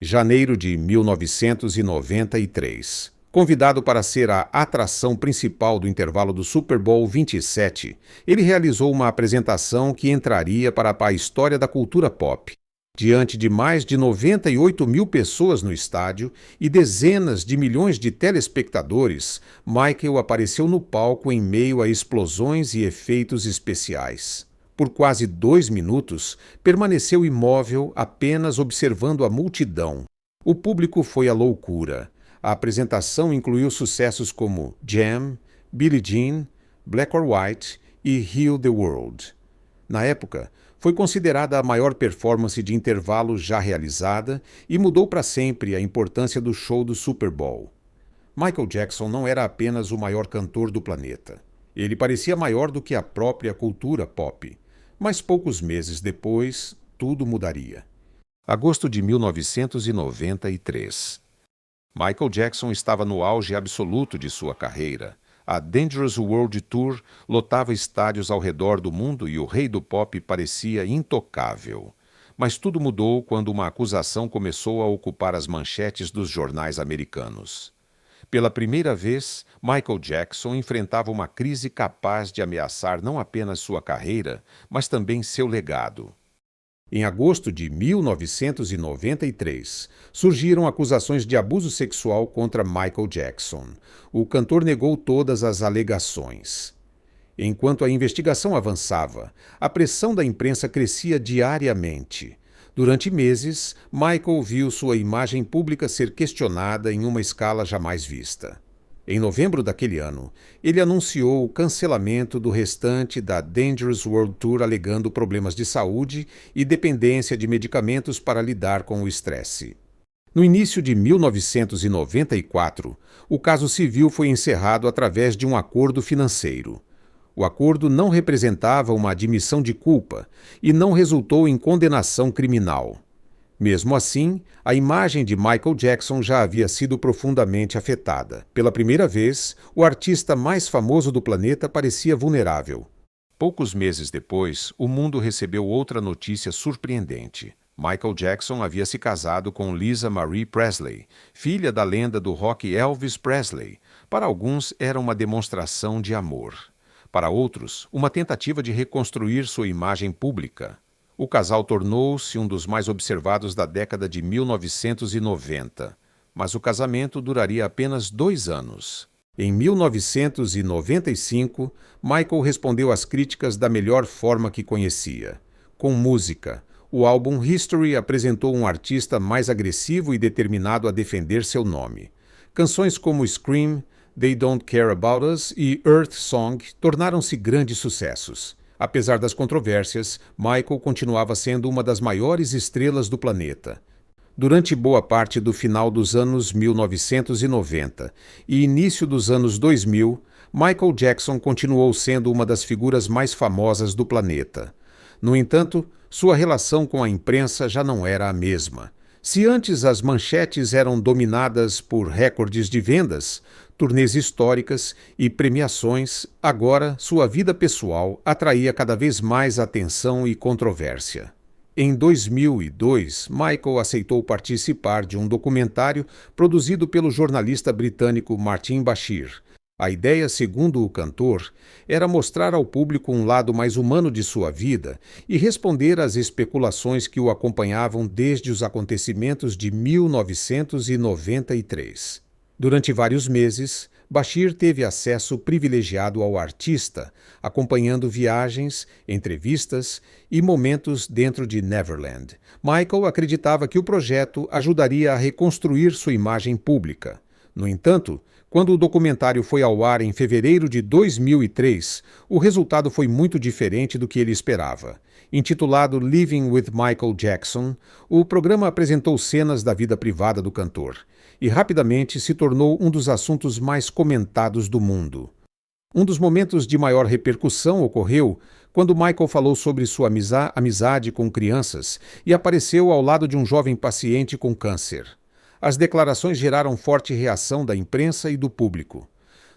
Janeiro de 1993. Convidado para ser a atração principal do intervalo do Super Bowl 27, ele realizou uma apresentação que entraria para a história da cultura pop. Diante de mais de 98 mil pessoas no estádio e dezenas de milhões de telespectadores, Michael apareceu no palco em meio a explosões e efeitos especiais. Por quase 2 minutos, permaneceu imóvel, apenas observando a multidão. O público foi à loucura. A apresentação incluiu sucessos como Jam, Billie Jean, Black or White e Heal the World. Na época, foi considerada a maior performance de intervalo já realizada e mudou para sempre a importância do show do Super Bowl. Michael Jackson não era apenas o maior cantor do planeta. Ele parecia maior do que a própria cultura pop. Mas poucos meses depois, tudo mudaria. Agosto de 1993. Michael Jackson estava no auge absoluto de sua carreira. A Dangerous World Tour lotava estádios ao redor do mundo e o rei do pop parecia intocável. Mas tudo mudou quando uma acusação começou a ocupar as manchetes dos jornais americanos. Pela primeira vez, Michael Jackson enfrentava uma crise capaz de ameaçar não apenas sua carreira, mas também seu legado. Em agosto de 1993, surgiram acusações de abuso sexual contra Michael Jackson. O cantor negou todas as alegações. Enquanto a investigação avançava, a pressão da imprensa crescia diariamente. Durante meses, Michael viu sua imagem pública ser questionada em uma escala jamais vista. Em novembro daquele ano, ele anunciou o cancelamento do restante da Dangerous World Tour alegando problemas de saúde e dependência de medicamentos para lidar com o estresse. No início de 1994, o caso civil foi encerrado através de um acordo financeiro. O acordo não representava uma admissão de culpa e não resultou em condenação criminal. Mesmo assim, a imagem de Michael Jackson já havia sido profundamente afetada. Pela primeira vez, o artista mais famoso do planeta parecia vulnerável. Poucos meses depois, o mundo recebeu outra notícia surpreendente. Michael Jackson havia se casado com Lisa Marie Presley, filha da lenda do rock Elvis Presley. Para alguns, era uma demonstração de amor. Para outros, uma tentativa de reconstruir sua imagem pública. O casal tornou-se um dos mais observados da década de 1990, mas o casamento duraria apenas 2 anos. Em 1995, Michael respondeu às críticas da melhor forma que conhecia. Com música, o álbum History apresentou um artista mais agressivo e determinado a defender seu nome. Canções como Scream, They Don't Care About Us e Earth Song tornaram-se grandes sucessos. Apesar das controvérsias, Michael continuava sendo uma das maiores estrelas do planeta. Durante boa parte do final dos anos 1990 e início dos anos 2000, Michael Jackson continuou sendo uma das figuras mais famosas do planeta. No entanto, sua relação com a imprensa já não era a mesma. Se antes as manchetes eram dominadas por recordes de vendas, turnês históricas e premiações, agora sua vida pessoal atraía cada vez mais atenção e controvérsia. Em 2002, Michael aceitou participar de um documentário produzido pelo jornalista britânico Martin Bashir. A ideia, segundo o cantor, era mostrar ao público um lado mais humano de sua vida e responder às especulações que o acompanhavam desde os acontecimentos de 1993. Durante vários meses, Bashir teve acesso privilegiado ao artista, acompanhando viagens, entrevistas e momentos dentro de Neverland. Michael acreditava que o projeto ajudaria a reconstruir sua imagem pública. No entanto, quando o documentário foi ao ar em fevereiro de 2003, o resultado foi muito diferente do que ele esperava. Intitulado Living with Michael Jackson, o programa apresentou cenas da vida privada do cantor e rapidamente se tornou um dos assuntos mais comentados do mundo. Um dos momentos de maior repercussão ocorreu quando Michael falou sobre sua amizade com crianças e apareceu ao lado de um jovem paciente com câncer. As declarações geraram forte reação da imprensa e do público.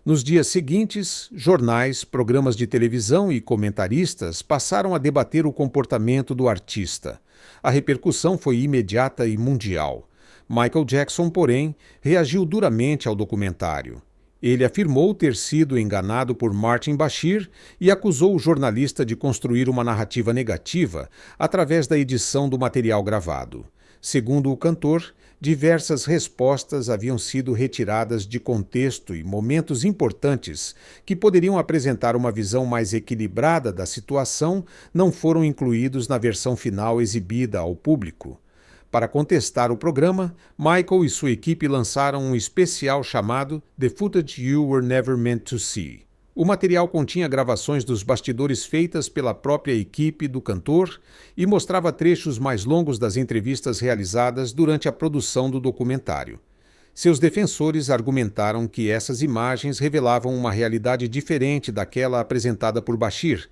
Nos dias seguintes, jornais, programas de televisão e comentaristas passaram a debater o comportamento do artista. A repercussão foi imediata e mundial. Michael Jackson, porém, reagiu duramente ao documentário. Ele afirmou ter sido enganado por Martin Bashir e acusou o jornalista de construir uma narrativa negativa através da edição do material gravado. Segundo o cantor, diversas respostas haviam sido retiradas de contexto e momentos importantes que poderiam apresentar uma visão mais equilibrada da situação não foram incluídos na versão final exibida ao público. Para contestar o programa, Michael e sua equipe lançaram um especial chamado The Footage You Were Never Meant to See. O material continha gravações dos bastidores feitas pela própria equipe do cantor e mostrava trechos mais longos das entrevistas realizadas durante a produção do documentário. Seus defensores argumentaram que essas imagens revelavam uma realidade diferente daquela apresentada por Bashir.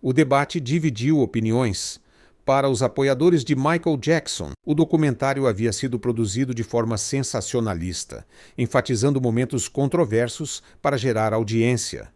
O debate dividiu opiniões. Para os apoiadores de Michael Jackson, o documentário havia sido produzido de forma sensacionalista, enfatizando momentos controversos para gerar audiência.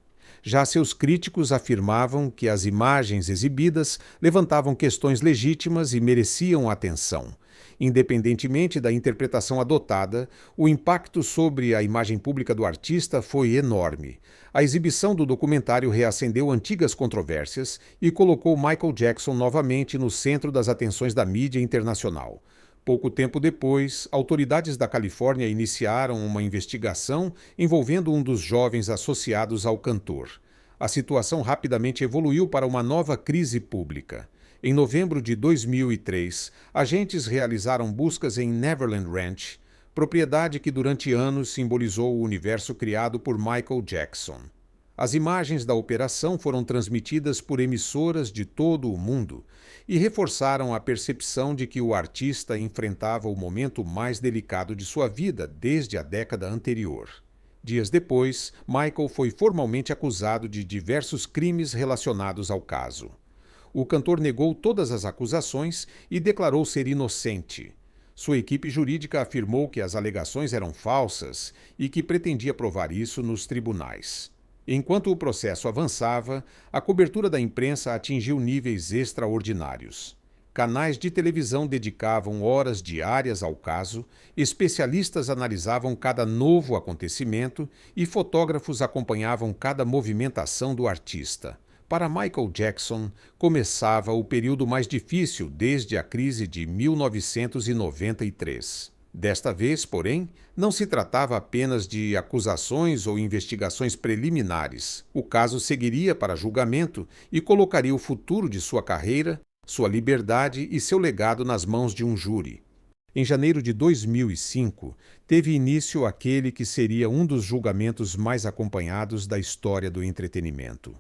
Já seus críticos afirmavam que as imagens exibidas levantavam questões legítimas e mereciam atenção. Independentemente da interpretação adotada, o impacto sobre a imagem pública do artista foi enorme. A exibição do documentário reacendeu antigas controvérsias e colocou Michael Jackson novamente no centro das atenções da mídia internacional. Pouco tempo depois, autoridades da Califórnia iniciaram uma investigação envolvendo um dos jovens associados ao cantor. A situação rapidamente evoluiu para uma nova crise pública. Em novembro de 2003, agentes realizaram buscas em Neverland Ranch, propriedade que durante anos simbolizou o universo criado por Michael Jackson. As imagens da operação foram transmitidas por emissoras de todo o mundo e reforçaram a percepção de que o artista enfrentava o momento mais delicado de sua vida desde a década anterior. Dias depois, Michael foi formalmente acusado de diversos crimes relacionados ao caso. O cantor negou todas as acusações e declarou ser inocente. Sua equipe jurídica afirmou que as alegações eram falsas e que pretendia provar isso nos tribunais. Enquanto o processo avançava, a cobertura da imprensa atingiu níveis extraordinários. Canais de televisão dedicavam horas diárias ao caso, especialistas analisavam cada novo acontecimento e fotógrafos acompanhavam cada movimentação do artista. Para Michael Jackson, começava o período mais difícil desde a crise de 1993. Desta vez, porém, não se tratava apenas de acusações ou investigações preliminares. O caso seguiria para julgamento e colocaria o futuro de sua carreira, sua liberdade e seu legado nas mãos de um júri. Em janeiro de 2005, teve início aquele que seria um dos julgamentos mais acompanhados da história do entretenimento.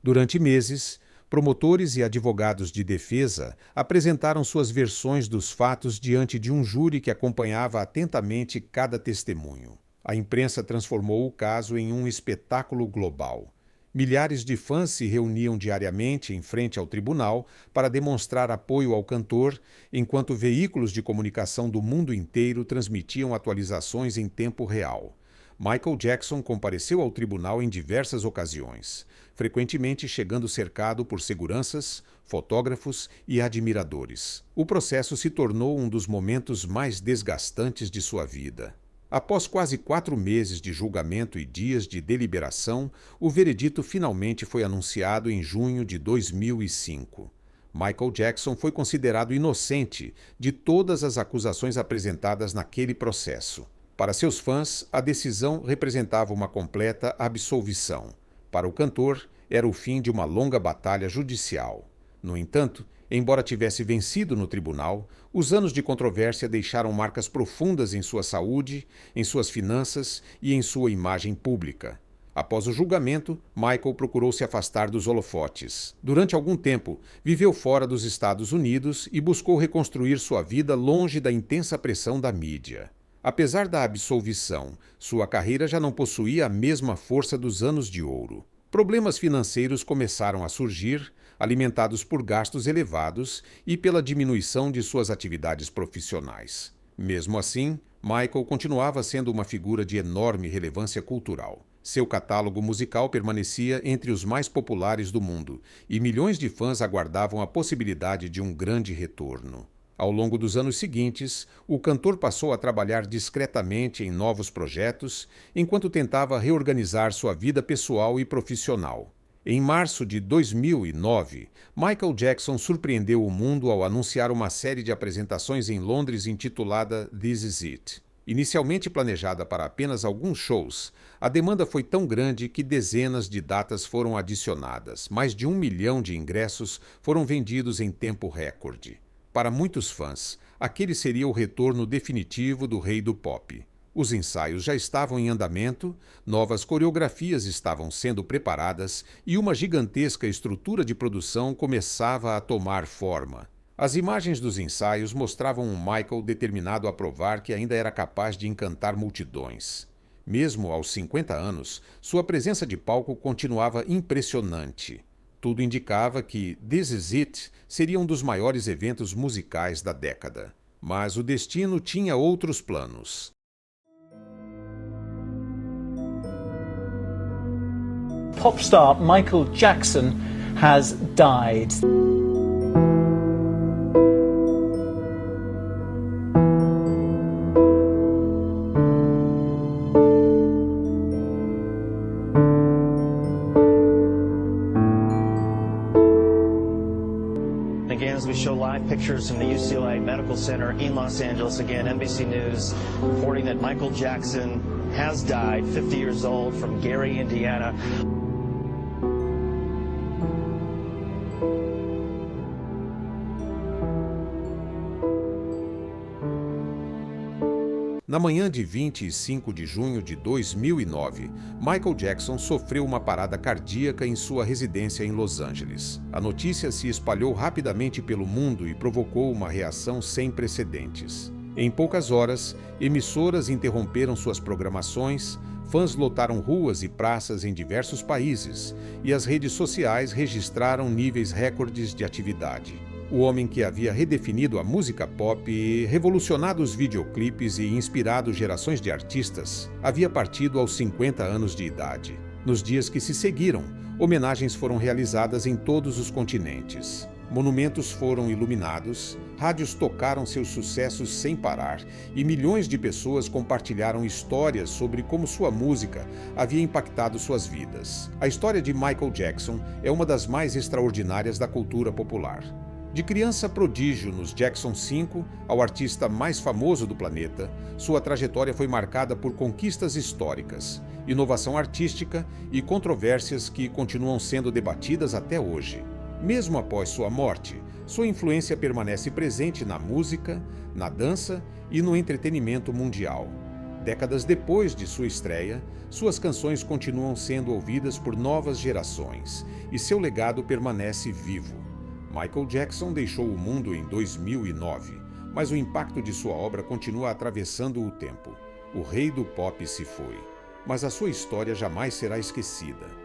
Durante meses, promotores e advogados de defesa apresentaram suas versões dos fatos diante de um júri que acompanhava atentamente cada testemunho. A imprensa transformou o caso em um espetáculo global. Milhares de fãs se reuniam diariamente em frente ao tribunal para demonstrar apoio ao cantor, enquanto veículos de comunicação do mundo inteiro transmitiam atualizações em tempo real. Michael Jackson compareceu ao tribunal em diversas ocasiões, frequentemente chegando cercado por seguranças, fotógrafos e admiradores. O processo se tornou um dos momentos mais desgastantes de sua vida. Após quase 4 meses de julgamento e dias de deliberação, o veredito finalmente foi anunciado em junho de 2005. Michael Jackson foi considerado inocente de todas as acusações apresentadas naquele processo. Para seus fãs, a decisão representava uma completa absolvição. Para o cantor, era o fim de uma longa batalha judicial. No entanto, embora tivesse vencido no tribunal, os anos de controvérsia deixaram marcas profundas em sua saúde, em suas finanças e em sua imagem pública. Após o julgamento, Michael procurou se afastar dos holofotes. Durante algum tempo, viveu fora dos Estados Unidos e buscou reconstruir sua vida longe da intensa pressão da mídia. Apesar da absolvição, sua carreira já não possuía a mesma força dos anos de ouro. Problemas financeiros começaram a surgir, alimentados por gastos elevados e pela diminuição de suas atividades profissionais. Mesmo assim, Michael continuava sendo uma figura de enorme relevância cultural. Seu catálogo musical permanecia entre os mais populares do mundo e milhões de fãs aguardavam a possibilidade de um grande retorno. Ao longo dos anos seguintes, o cantor passou a trabalhar discretamente em novos projetos, enquanto tentava reorganizar sua vida pessoal e profissional. Em março de 2009, Michael Jackson surpreendeu o mundo ao anunciar uma série de apresentações em Londres intitulada This Is It. Inicialmente planejada para apenas alguns shows, a demanda foi tão grande que dezenas de datas foram adicionadas. Mais de 1 milhão de ingressos foram vendidos em tempo recorde. Para muitos fãs, aquele seria o retorno definitivo do rei do pop. Os ensaios já estavam em andamento, novas coreografias estavam sendo preparadas e uma gigantesca estrutura de produção começava a tomar forma. As imagens dos ensaios mostravam um Michael determinado a provar que ainda era capaz de encantar multidões. Mesmo aos 50 anos, sua presença de palco continuava impressionante. Tudo indicava que This Is It seria um dos maiores eventos musicais da década. Mas o destino tinha outros planos. Pop star Michael Jackson has died. Again, as we show live pictures from the UCLA Medical Center in Los Angeles, again, NBC News reporting that Michael Jackson has died, 50 years old, from Gary, Indiana. Na manhã de 25 de junho de 2009, Michael Jackson sofreu uma parada cardíaca em sua residência em Los Angeles. A notícia se espalhou rapidamente pelo mundo e provocou uma reação sem precedentes. Em poucas horas, emissoras interromperam suas programações, fãs lotaram ruas e praças em diversos países, e as redes sociais registraram níveis recordes de atividade. O homem que havia redefinido a música pop e revolucionado os videoclipes e inspirado gerações de artistas, havia partido aos 50 anos de idade. Nos dias que se seguiram, homenagens foram realizadas em todos os continentes. Monumentos foram iluminados, rádios tocaram seus sucessos sem parar e milhões de pessoas compartilharam histórias sobre como sua música havia impactado suas vidas. A história de Michael Jackson é uma das mais extraordinárias da cultura popular. De criança prodígio nos Jackson 5 ao artista mais famoso do planeta, sua trajetória foi marcada por conquistas históricas, inovação artística e controvérsias que continuam sendo debatidas até hoje. Mesmo após sua morte, sua influência permanece presente na música, na dança e no entretenimento mundial. Décadas depois de sua estreia, suas canções continuam sendo ouvidas por novas gerações e seu legado permanece vivo. Michael Jackson deixou o mundo em 2009, mas o impacto de sua obra continua atravessando o tempo. O rei do pop se foi, mas a sua história jamais será esquecida.